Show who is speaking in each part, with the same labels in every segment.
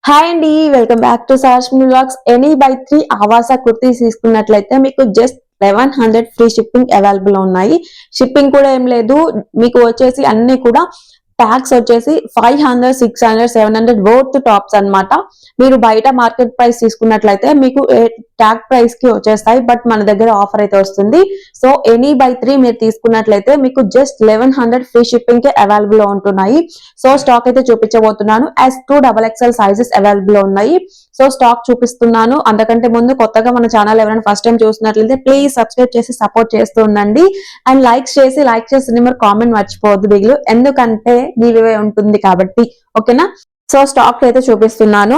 Speaker 1: Hi అండి, welcome back to Sashmi vlogs. Any buy 3 ఆవాస కుర్తీస్ తీసుకున్నట్లయితే మీకు జస్ట్ 1100 ఫ్రీ షిప్పింగ్ అవైలబుల్ ఉన్నాయి. షిప్పింగ్ కూడా ఏం లేదు, మీకు వచ్చేసి అన్ని కూడా ట్యాక్స్ వచ్చేసి 500, 600, 700 వర్త్ టాప్స్ అన్నమాట. మీరు బయట మార్కెట్ ప్రైస్ తీసుకున్నట్లయితే మీకు ట్యాగ్ ప్రైస్ కి వచ్చేస్తాయి, బట్ మన దగ్గర ఆఫర్ అయితే వస్తుంది. సో ఎనీ బై 3 మీరు తీసుకున్నట్లయితే మీకు జస్ట్ 1100 ఫ్రీ షిప్పింగ్ కి అవైలబుల్ ఉంటున్నాయి. సో స్టాక్ అయితే చూపించబోతున్నాను. S2 XXL సైజెస్ అవైలబుల్ ఉన్నాయి. సో స్టాక్ చూపిస్తున్నాను. అంతకంటే ముందు కొత్తగా మన ఛానల్ ఎవరైనా ఫస్ట్ టైం చూసినట్లయితే ప్లీజ్ సబ్స్క్రైబ్ చేసి సపోర్ట్ చేస్తూ ఉండండి. అండ్ లైక్ చేసి మీరు కామెంట్ మర్చిపోవద్దు బిగులు, ఎందుకంటే గివ్ ఉంటుంది కాబట్టి. ఓకేనా? సో స్టాక్ అయితే చూపిస్తున్నాను.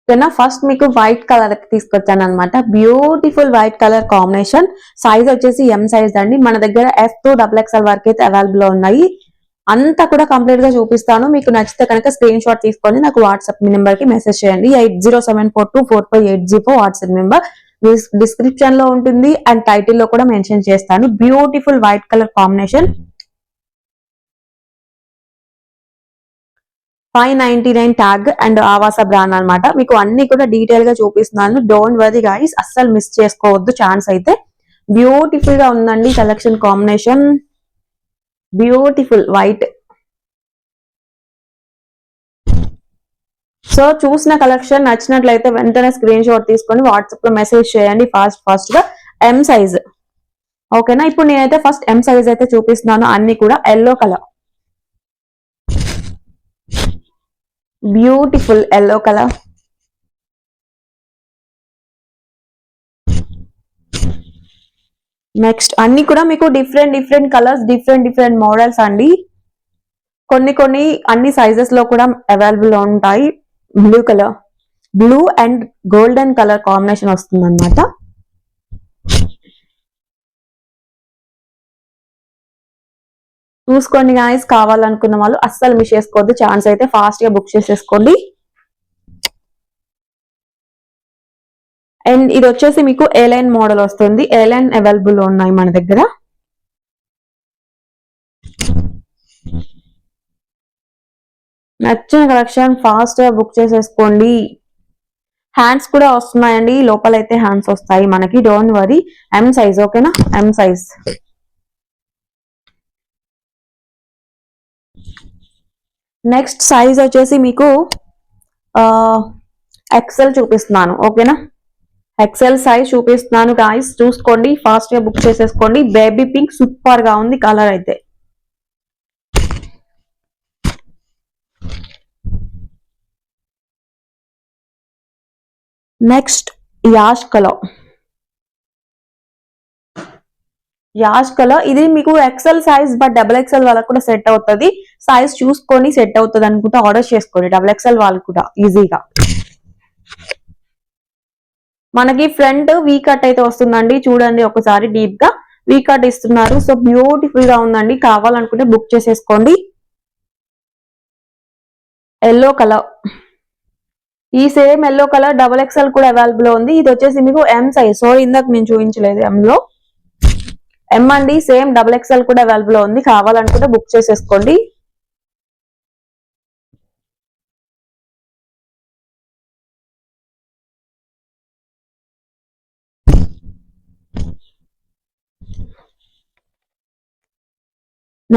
Speaker 1: ఓకేనా? ఫస్ట్ మీకు వైట్ కలర్ తీసుకొచ్చాను అనమాట. Beautiful white colour combination. Size వచ్చేసి M సైజ్ అండి. మన దగ్గర S2 XXL వరకు అయితే అవైలబుల్ ఉన్నాయి. అంతా కూడా కంప్లీట్ గా చూపిస్తాను. మీకు నచ్చితే కనుక స్క్రీన్ షాట్ తీసుకొని నాకు వాట్సాప్ నెంబర్ కి మెసేజ్ చేయండి. 8074245804 వాట్సాప్ నెంబర్ డిస్క్రిప్షన్ లో ఉంటుంది అండ్ టైటిల్ లో కూడా మెన్షన్ చేస్తాను. Beautiful white colour combination. 599 tag and Awas brand అనమాట. మీకు అన్ని కూడా డీటెయిల్ గా చూపిస్తున్నాను. డోంట్ వరీ గైస్, అస్సలు మిస్ చేసుకోవద్దు ఛాన్స్ అయితే. బ్యూటిఫుల్ గా ఉందండి collection combination. Beautiful white. So చూసిన కలెక్షన్ నచ్చినట్లయితే వెంటనే స్క్రీన్ షాట్ తీసుకొని వాట్సాప్ లో మెసేజ్ చేయండి ఫాస్ట్ గా. M size. ఓకేనా? ఇప్పుడు నేనైతే ఫస్ట్ M సైజ్ అయితే చూపిస్తున్నాను. అన్ని కూడా yellow colour. Beautiful yellow colour. Next అన్ని కూడా మీకు డిఫరెంట్ కలర్స్, డిఫరెంట్ మోడల్స్ అండి. కొన్ని అన్ని సైజెస్ లో కూడా అవైలబుల్ ఉంటాయి. Blue colour, blue and golden colour combination వస్తుంది అనమాట. చూసుకోండి గాయస్, కావాలనుకున్న వాళ్ళు అస్సలు మిస్ చేసుకోవద్దు. ఛాన్స్ అయితే ఫాస్ట్ గా బుక్ చేసేసుకోండి. అండ్ ఇది వచ్చేసి మీకు A-line మోడల్ వస్తుంది. A-line అవైలబుల్ ఉన్నాయి మన దగ్గర. నచ్చిన కలెక్షన్ ఫాస్ట్ గా బుక్ చేసేసుకోండి. హ్యాండ్స్ కూడా వస్తున్నాయండి, లోపలైతే హ్యాండ్స్ వస్తాయి మనకి. Don't worry. M size. ఓకేనా? M size. నెక్స్ట్ సైజ్ వచ్చేసి మీకు XL చూపిస్తున్నాను. ఓకేనా? XL సైజ్ చూపిస్తున్నాను గాయస్, చూసుకోండి. ఫాస్ట్ గా బుక్ చేసేసుకోండి. బేబీ పింక్ సూపర్ గా ఉంది కలర్ అయితే. Next ash colour. ఇది మీకు XL సైజ్, బట్ XXL వాళ్ళకు కూడా సెట్ అవుతుంది. సైజ్ చూసుకొని సెట్ అవుతుంది అనుకుంటే ఆర్డర్ చేసుకోండి. XXL వాళ్ళకు కూడా ఈజీగా. మనకి ఫ్రంట్ వీ కట్ అయితే వస్తుందండి. చూడండి ఒకసారి, డీప్ గా వీ కట్ ఇస్తున్నారు. సో బ్యూటిఫుల్ గా ఉందండి. కావాలనుకుంటే బుక్ చేసేసుకోండి. Yellow colour. ఈ సేమ్ ఎల్లో కలర్ XXL కూడా అవైలబుల్ ఉంది. ఇది వచ్చేసి మీకు M సైజ్. సో ఇందాక నేను చూపించలేదు M లో. M అండి, సేమ్ XXL కూడా అవైలబుల్ ఉంది. కావాలనుకుంటే బుక్ చేసేసుకోండి.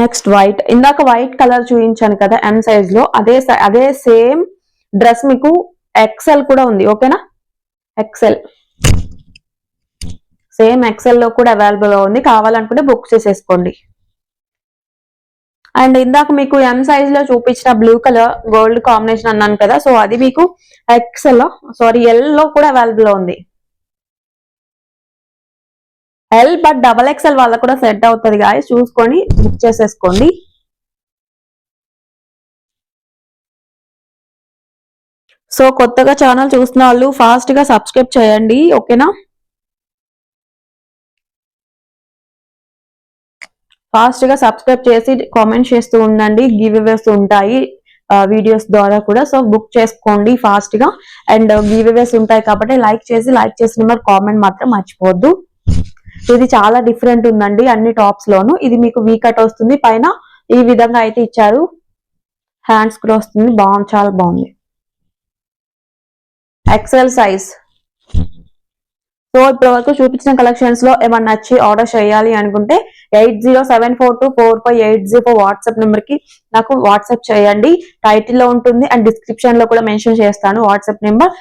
Speaker 1: Next white. ఇందాక వైట్ కలర్ చూపించాను కదా M సైజ్ లో, అదే సేమ్ డ్రెస్ మీకు XL కూడా ఉంది. ఓకేనా? XL సేమ్ XL లో కూడా అవైలబుల్ ఉంది. కావాలనుకుంటే బుక్ చేసేసుకోండి. అండ్ ఇందాక మీకు M సైజ్ లో చూపించిన బ్లూ కలర్ గోల్డ్ కాంబినేషన్ అన్నాను కదా, సో అది మీకు L లో కూడా అవైలబుల్ ఉంది. L బట్ XXL వాళ్ళకు కూడా సెట్ అవుతుంది గాయస్, చూసుకొని బుక్ చేసేసుకోండి. సో కొత్తగా ఛానల్ చూస్తున్న వాళ్ళు ఫాస్ట్ గా సబ్స్క్రైబ్ చేయండి. ఓకేనా? ఫాస్ట్ గా సబ్స్క్రైబ్ చేసి కామెంట్ చేస్తూ ఉండండి. గివ్ అవేస్ ఉంటాయి వీడియోస్ ద్వారా కూడా. సో బుక్ చేసుకోండి ఫాస్ట్ గా. అండ్ గివ్ అవేస్ ఉంటాయి కాబట్టి లైక్ చేసిన మరి కామెంట్ మాత్రం మర్చిపోవద్దు. ఇది చాలా డిఫరెంట్ ఉందండి అన్ని టాప్స్ లోను. ఇది మీకు వీ కట్ వస్తుంది, పైన ఈ విధంగా అయితే ఇచ్చారు. హ్యాండ్స్ కూడా వస్తుంది, బాగుంది, చాలా బాగుంది. XL size. సో ఇప్పటి వరకు చూపించిన కలెక్షన్స్ లో ఏమన్నా నచ్చి ఆర్డర్ చేయాలి అనుకుంటే 8074245804 వాట్సాప్ నెంబర్ కి నాకు వాట్సాప్ చేయండి. టైటిల్ లో ఉంటుంది అండ్ డిస్క్రిప్షన్ లో కూడా మెన్షన్ చేస్తాను వాట్సాప్ నెంబర్.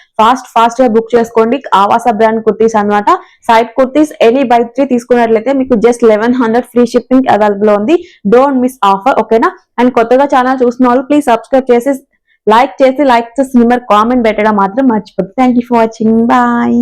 Speaker 1: ఫాస్ట్ గా బుక్ చేసుకోండి. ఆవాస బ్రాండ్ కుర్తీస్ అన్నమాట. సైడ్ కుర్తీస్ ఎనీ బై 3 తీసుకున్నట్లయితే మీకు జస్ట్ 1100 ఫ్రీ షిప్పింగ్ అవైలబుల్ ఉంది. డోంట్ మిస్ ఆఫర్, ఓకేనా. అండ్ కొత్తగా ఛానల్ చూసిన వాళ్ళు ప్లీజ్ సబ్స్క్రైబ్ చేసి లైక్ చేసి నెంబర్ కామెంట్ పెట్టడం మాత్రం మర్చిపోతుంది. Thank you for watching, bye.